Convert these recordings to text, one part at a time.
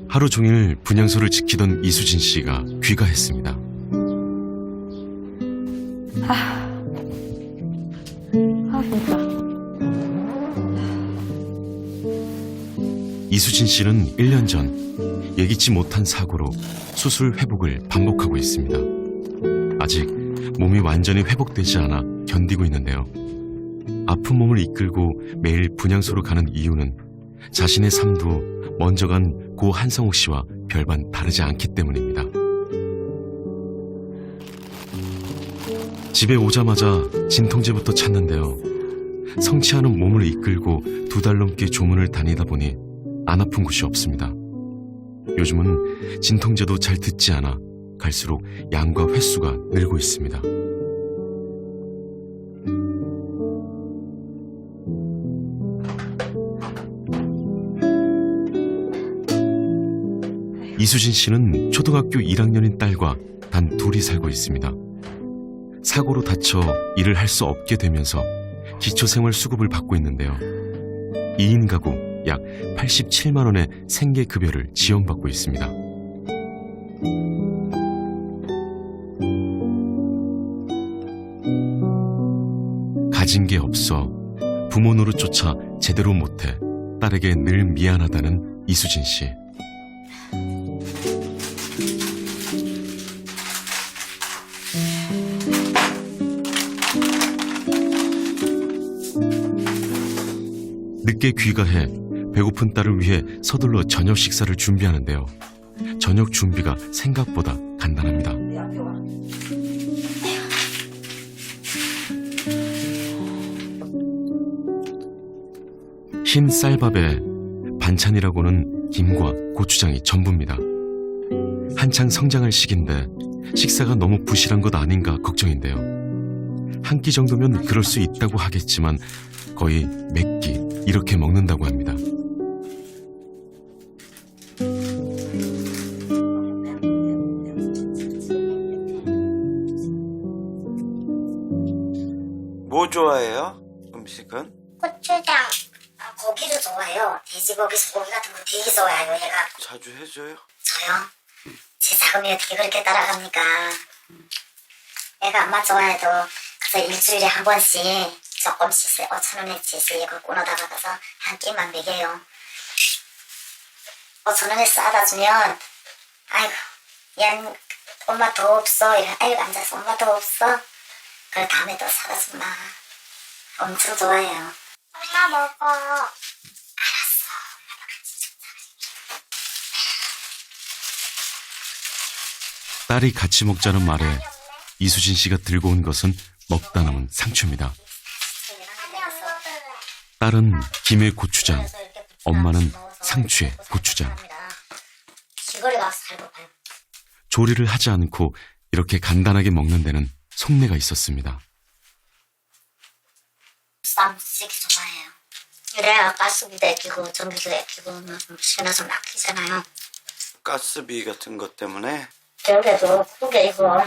하루 종일 분향소를 지키던 이수진 씨가 귀가했습니다. 진짜. 이수진 씨는 1년 전 예기치 못한 사고로 수술 회복을 반복하고 있습니다. 아직 몸이 완전히 회복되지 않아 견디고 있는데요. 아픈 몸을 이끌고 매일 분향소로 가는 이유는 자신의 삶도 먼저 간 고 한성욱 씨와 별반 다르지 않기 때문입니다. 집에 오자마자 진통제부터 찾는데요. 성취하는 몸을 이끌고 2달 넘게 조문을 다니다 보니 안 아픈 곳이 없습니다. 요즘은 진통제도 잘 듣지 않아 갈수록 양과 횟수가 늘고 있습니다. 이수진 씨는 초등학교 1학년인 딸과 단 둘이 살고 있습니다. 사고로 다쳐 일을 할 수 없게 되면서 기초생활수급을 받고 있는데요. 2인 가구 약 87만 원의 생계급여를 지원받고 있습니다. 가진 게 없어 부모 노릇조차 제대로 못해 딸에게 늘 미안하다는 이수진 씨. 늦게 귀가해 배고픈 딸을 위해 서둘러 저녁 식사를 준비하는데요. 저녁 준비가 생각보다 간단합니다. 흰 쌀밥에 반찬이라고는 김과 고추장이 전부입니다. 한창 성장할 시기인데 식사가 너무 부실한 것 아닌가 걱정인데요. 한 끼 정도면 그럴 수 있다고 하겠지만 거의 몇 끼 이렇게 먹는다고 합니다. 뭐 좋아해요? 음식은? 고추장. 고기도 좋아해요. 돼지고기, 소고기 같은 거 되게 좋아해요, 얘가. 자주 해줘요? 저요? 제 자금이 어떻게 그렇게 따라갑니까? 애가 안만 좋아해도 그래서 일주일에 한 번씩 조금씩 5,000원어치씩 이거 끊어다가 가서 한 끼만 먹여요. 5,000원에 싸다 주면 아이고 얘는 엄마 더 없어. 이래 아이고 앉아서 엄마 더 없어. 그래 다음에 또 사다 준다. 엄청 좋아해요. 엄마 먹어. 알았어. 엄마랑 같이 좀 딸이 같이 먹자는 말에 이수진 씨가 들고 온 것은 먹다 남은 상추입니다. 딸은 김에 고추장, 엄마는 상추에 고추장. 시골에 가서 살고 봐요. 조리를 하지 않고 이렇게 간단하게 먹는 데는 속내가 있었습니다. 쌈쓰기 좋아해요. 그래야 가스비도 아끼고 전기도 아끼고 시간이 좀 아끼잖아요. 가스비 같은 것 때문에? 겨울에도 속에 이거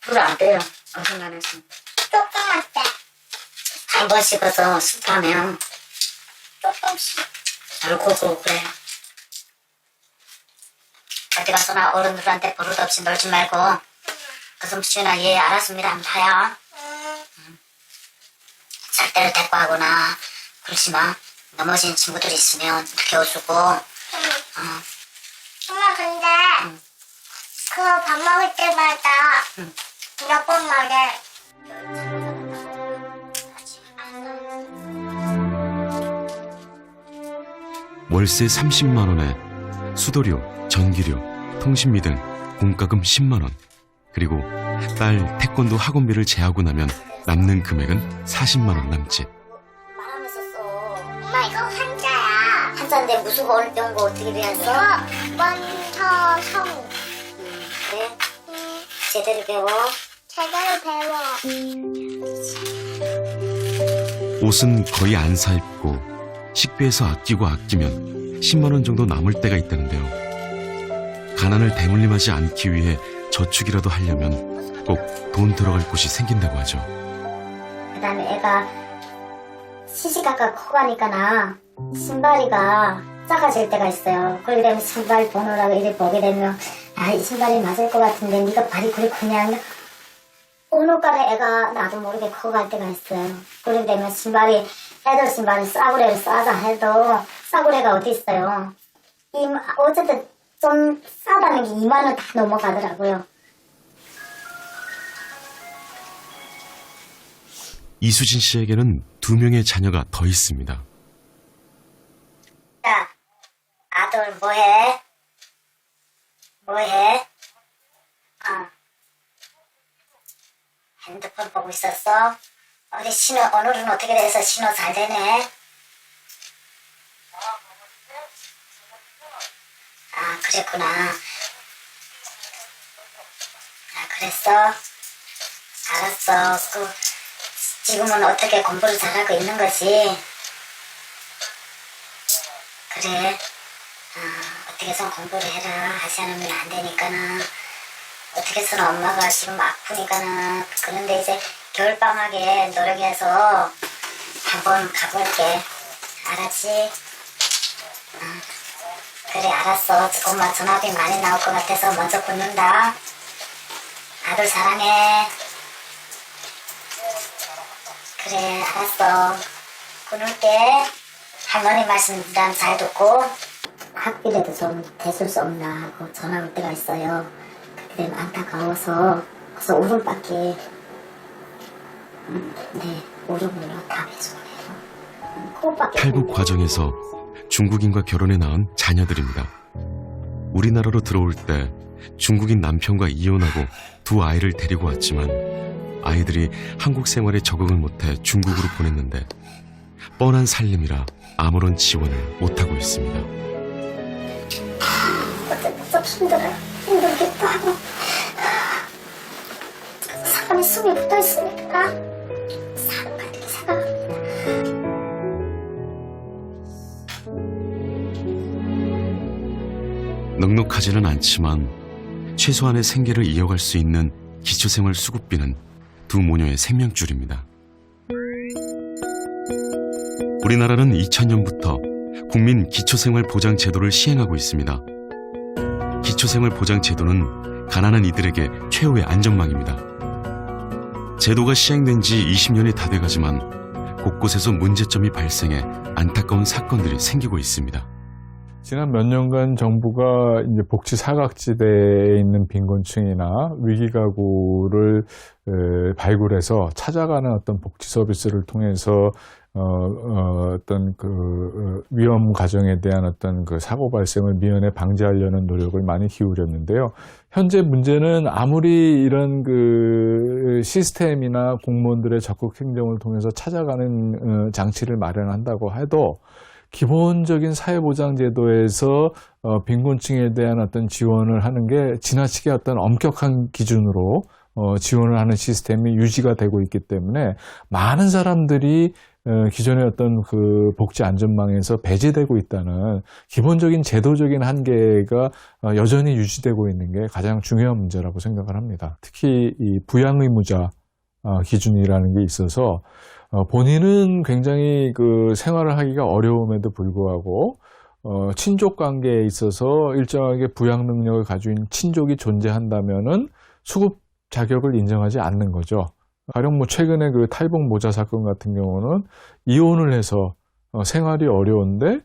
불 안 빼요. 어딘가에서 조금만 빼. 한 번 씹어서 습하면 조금씩 달고도 그래요. 어디 가서나 어른들한테 버릇 없이 놀지 말고 그솜씨나 예 알았습니다 하면 다요. 절대로 대꾸하거나 그러지 마. 넘어진 친구들이 있으면 배워주고. 엄마 근데 그거 밥 먹을 때마다 몇 번 말해. 월세 30만 원에 수도료, 전기료, 통신비 등 공과금 10만 원. 그리고 딸 태권도 학원비를 제하고 나면 남는 금액은 40만 원 남짓. 말하면서 엄마 이거 한자야. 한자인데 무슨 거 어느 병고 어떻게 배웠어? 이거 먼저 성. 그래? 제대로 배워. 제대로 배워. 옷은 거의 안 사 입고 식비에서 아끼고 아끼면 10만 원 정도 남을 때가 있다는데요. 가난을 대물림하지 않기 위해 저축이라도 하려면 꼭 돈 들어갈 곳이 생긴다고 하죠. 그 다음에 애가 시시각각 커가니까 신발이가 작아질 때가 있어요. 그러게 되면 신발 번호라고 이렇게 보게 되면 이 신발이 맞을 것 같은데 네가 발이 그리 그냥 어느 까에 애가 나도 모르게 커갈 때가 있어요. 그러게 되면 애들 신발은 싸구려를 싸자 해도 싸구려가 어디 있어요. 어쨌든 좀 싸다는 게 2만 원 다 넘어가더라고요. 이수진 씨에게는 2명의 자녀가 더 있습니다. 야, 아들 뭐해? 뭐해? 핸드폰 보고 있었어? 어디 오늘은 어떻게 돼서 신호 잘 되네? 그랬구나. 그랬어? 알았어. 지금은 어떻게 공부를 잘하고 있는 거지? 그래. 어떻게 해서 공부를 해라. 하지 않으면 안 되니까는. 어떻게 해서는 엄마가 지금 아프니까는. 그런데 이제 겨울방학에 노력해서 한번 가볼게. 알았지? 그래, 알았어. 엄마 전화비 많이 나올 것 같아서 먼저 끊는다. 아들 사랑해. 그래, 알았어. 끊을게. 할머니 말씀 난 잘 듣고. 학비라도 좀 대줄 수 없나 하고 전화 올 때가 있어요. 그때 되면 안타까워서 그래서 울음밖에 울음으로 답해주네요. 탈북 과정에서 중국인과 결혼해 낳은 자녀들입니다. 우리나라로 들어올 때 중국인 남편과 이혼하고 2 아이를 데리고 왔지만 아이들이 한국 생활에 적응을 못해 중국으로 보냈는데 뻔한 살림이라 아무런 지원을 못하고 있습니다. 어쨌든 힘들어요. 힘들기도 하고 사람이 숨이 붙어있으니까 사람과 이렇게 생각합니다. 넉넉하지는 않지만 최소한의 생계를 이어갈 수 있는 기초생활 수급비는 2 모녀의 생명줄입니다. 우리나라는 2000년부터 국민 기초생활보장제도를 시행하고 있습니다. 기초생활보장제도는 가난한 이들에게 최후의 안전망입니다. 제도가 시행된 지 20년이 다 돼가지만 곳곳에서 문제점이 발생해 안타까운 사건들이 생기고 있습니다. 지난 몇 년간 정부가 이제 복지 사각지대에 있는 빈곤층이나 위기가구를 발굴해서 찾아가는 어떤 복지 서비스를 통해서 어떤 위험 가정에 대한 어떤 사고 발생을 미연에 방지하려는 노력을 많이 기울였는데요. 현재 문제는 아무리 이런 시스템이나 공무원들의 적극 행정을 통해서 찾아가는 장치를 마련한다고 해도 기본적인 사회보장제도에서 빈곤층에 대한 어떤 지원을 하는 게 지나치게 어떤 엄격한 기준으로 지원을 하는 시스템이 유지가 되고 있기 때문에 많은 사람들이 기존의 어떤 복지 안전망에서 배제되고 있다는 기본적인 제도적인 한계가 여전히 유지되고 있는 게 가장 중요한 문제라고 생각을 합니다. 특히 이 부양의무자 기준이라는 게 있어서 본인은 굉장히 생활을 하기가 어려움에도 불구하고 친족 관계에 있어서 일정하게 부양 능력을 가진 친족이 존재한다면은 수급 자격을 인정하지 않는 거죠. 가령 최근에 탈북 모자 사건 같은 경우는 이혼을 해서 생활이 어려운데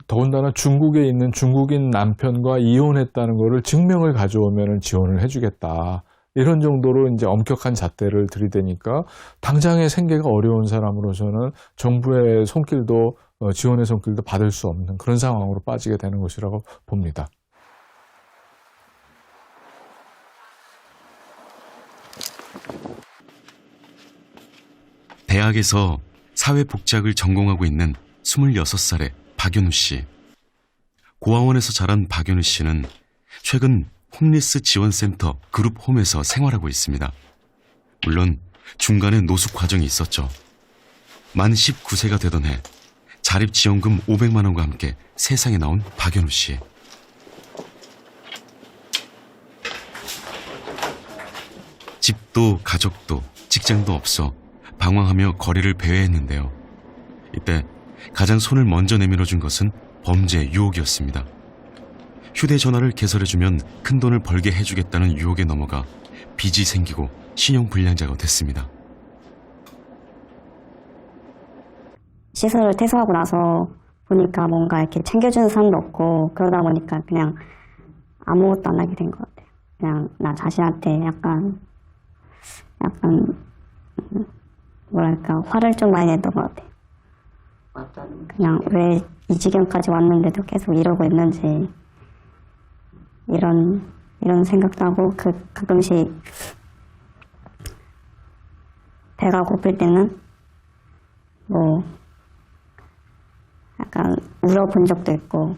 더군다나 중국에 있는 중국인 남편과 이혼했다는 것을 증명을 가져오면 지원을 해주겠다. 이런 정도로 이제 엄격한 잣대를 들이대니까 당장의 생계가 어려운 사람으로서는 정부의 손길도 지원의 손길도 받을 수 없는 그런 상황으로 빠지게 되는 것이라고 봅니다. 대학에서 사회복지학을 전공하고 있는 26살의 박연우 씨. 고아원에서 자란 박연우 씨는 최근 홈리스 지원센터 그룹홈에서 생활하고 있습니다. 물론 중간에 노숙 과정이 있었죠. 만 19세가 되던 해 자립지원금 500만 원과 함께 세상에 나온 박연우 씨. 집도 가족도 직장도 없어 방황하며 거리를 배회했는데요. 이때 가장 손을 먼저 내밀어준 것은 범죄 유혹이었습니다. 휴대전화를 개설해주면 큰돈을 벌게 해주겠다는 유혹에 넘어가 빚이 생기고 신용불량자가 됐습니다. 시설을 퇴소하고 나서 보니까 뭔가 이렇게 챙겨주는 사람도 없고 그러다 보니까 그냥 아무것도 안 하게 된 것 같아요. 그냥 나 자신한테 약간 뭐랄까 화를 좀 많이 냈던 것 같아요. 그냥 왜 이 지경까지 왔는데도 계속 이러고 있는지 이런 생각도 하고 가끔씩 배가 고플 때는 뭐 약간 울어본 적도 있고.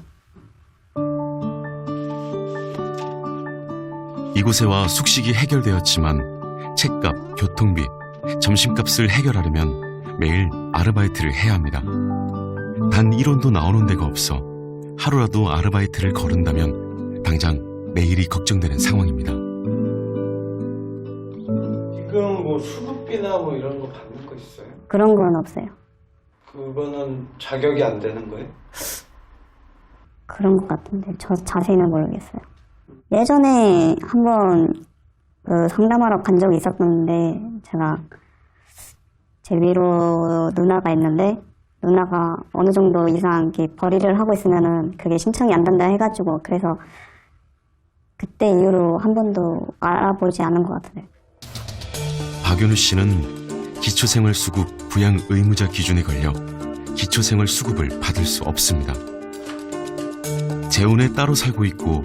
이곳에 와 숙식이 해결되었지만 책값, 교통비, 점심값을 해결하려면 매일 아르바이트를 해야 합니다. 단 1원도 나오는 데가 없어 하루라도 아르바이트를 거른다면 당장 내일이 걱정되는 상황입니다. 지금 뭐 수급비나 뭐 이런 거 받는 거 있어요? 그런 건 없어요. 그거는 자격이 안 되는 거예요? 그런 것 같은데 저 자세히는 모르겠어요. 예전에 한번 상담하러 간 적이 있었는데 제가 제 위로 누나가 있는데 누나가 어느 정도 이상 이렇게 벌이를 하고 있으면은 그게 신청이 안 된다 해가지고 그래서 그때 이후로 한 번도 알아보지 않은 것 같아요. 박윤우 씨는 기초생활수급 부양 의무자 기준에 걸려 기초생활수급을 받을 수 없습니다. 재혼에 따로 살고 있고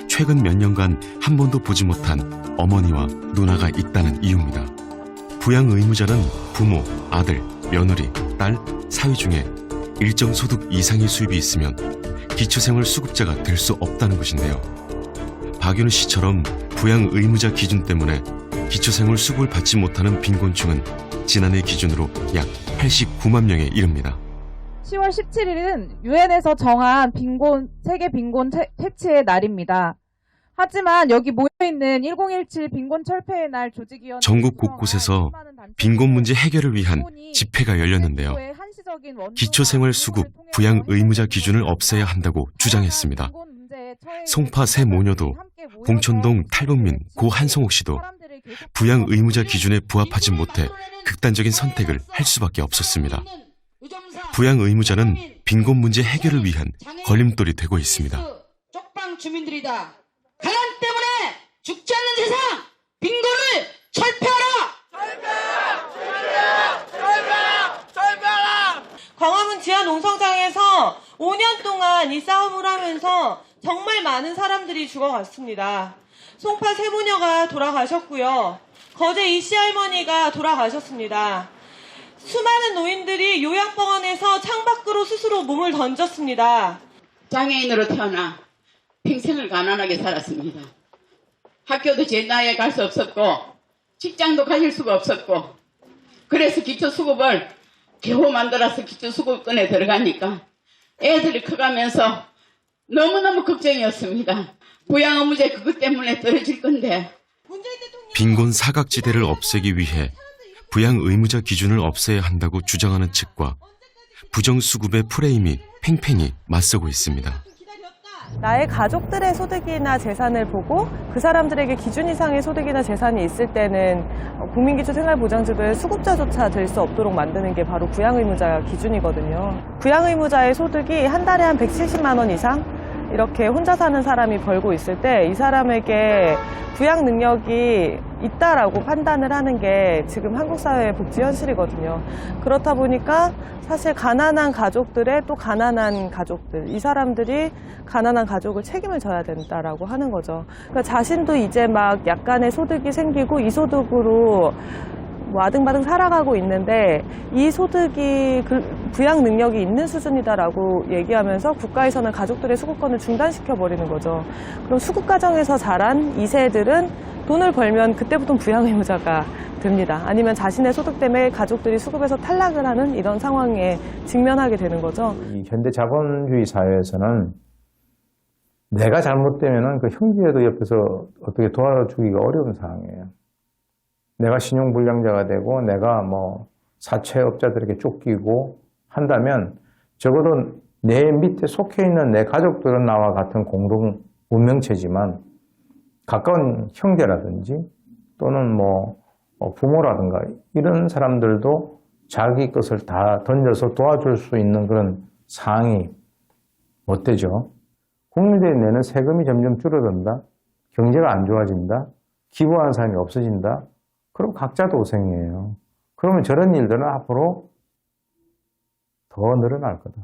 최근 몇 년간 한 번도 보지 못한 어머니와 누나가 있다는 이유입니다. 부양 의무자는 부모, 아들, 며느리, 딸, 사위 중에 일정 소득 이상의 수입이 있으면 기초생활수급자가 될 수 없다는 것인데요. 박윤우 씨처럼 부양 의무자 기준 때문에 기초생활수급을 받지 못하는 빈곤층은 지난해 기준으로 약 89만 명에 이릅니다. 10월 17일은 유엔에서 정한 세계 빈곤 퇴치의 날입니다. 하지만 여기 모여있는 1017 빈곤 철폐의 날 조직위원회 전국 곳곳에서 빈곤 문제 해결을 위한 집회가 열렸는데요. 기초생활수급 부양 의무자 기준을 없애야 한다고 주장했습니다. 송파 새 모녀도 봉천동 탈북민 고 한성옥 씨도 부양 의무자 기준에 부합하지 못해 극단적인 선택을 할 수밖에 없었습니다. 부양 의무자는 빈곤 문제 해결을 위한 걸림돌이 되고 있습니다. 쪽방 주민들이다. 가난 때문에 죽지 않는 세상 빈곤을 철폐하라. 광화문 지하 농성장에서 5년 동안 이 싸움을 하면서 정말 많은 사람들이 죽어갔습니다. 송파 세모녀가 돌아가셨고요. 거제 이씨 할머니가 돌아가셨습니다. 수많은 노인들이 요양병원에서 창밖으로 스스로 몸을 던졌습니다. 장애인으로 태어나 평생을 가난하게 살았습니다. 학교도 제 나이에 갈 수 없었고 직장도 가질 수가 없었고 그래서 기초수급을 겨우 만들어서 기초수급권에 들어가니까 애들이 커가면서 너무너무 걱정이었습니다. 부양 의무제 그것 때문에 떨어질 건데. 빈곤 사각지대를 없애기 위해 부양 의무자 기준을 없애야 한다고 주장하는 측과 부정수급의 프레임이 팽팽히 맞서고 있습니다. 나의 가족들의 소득이나 재산을 보고 그 사람들에게 기준 이상의 소득이나 재산이 있을 때는 국민기초생활보장제도의 수급자조차 될 수 없도록 만드는 게 바로 부양의무자 기준이거든요. 부양의무자의 소득이 한 달에 한 170만 원 이상 이렇게 혼자 사는 사람이 벌고 있을 때 이 사람에게 부양 능력이 있다라고 판단을 하는 게 지금 한국 사회의 복지 현실이거든요. 그렇다 보니까 사실 가난한 가족들의 또 가난한 가족들, 이 사람들이 가난한 가족을 책임을 져야 된다라고 하는 거죠. 그러니까 자신도 이제 막 약간의 소득이 생기고 이 소득으로 뭐 아등바등 살아가고 있는데 이 소득이 부양 능력이 있는 수준이다라고 얘기하면서 국가에서는 가족들의 수급권을 중단시켜버리는 거죠. 그럼 수급 가정에서 자란 2세들은 돈을 벌면 그때부터 부양 의무자가 됩니다. 아니면 자신의 소득 때문에 가족들이 수급에서 탈락을 하는 이런 상황에 직면하게 되는 거죠. 이 현대 자본주의 사회에서는 내가 잘못되면은 그 형제도 옆에서 어떻게 도와주기가 어려운 상황이에요. 내가 신용불량자가 되고 내가 뭐 사채업자들에게 쫓기고 한다면 적어도 내 밑에 속해 있는 내 가족들은 나와 같은 공동 운명체지만 가까운 형제라든지 또는 뭐 부모라든가 이런 사람들도 자기 것을 다 던져서 도와줄 수 있는 그런 상황이 못 되죠. 국민들이 내는 세금이 점점 줄어든다. 경제가 안 좋아진다. 기부하는 사람이 없어진다. 그럼 각자 도생이에요. 그러면 저런 일들은 앞으로 더 늘어날 거다.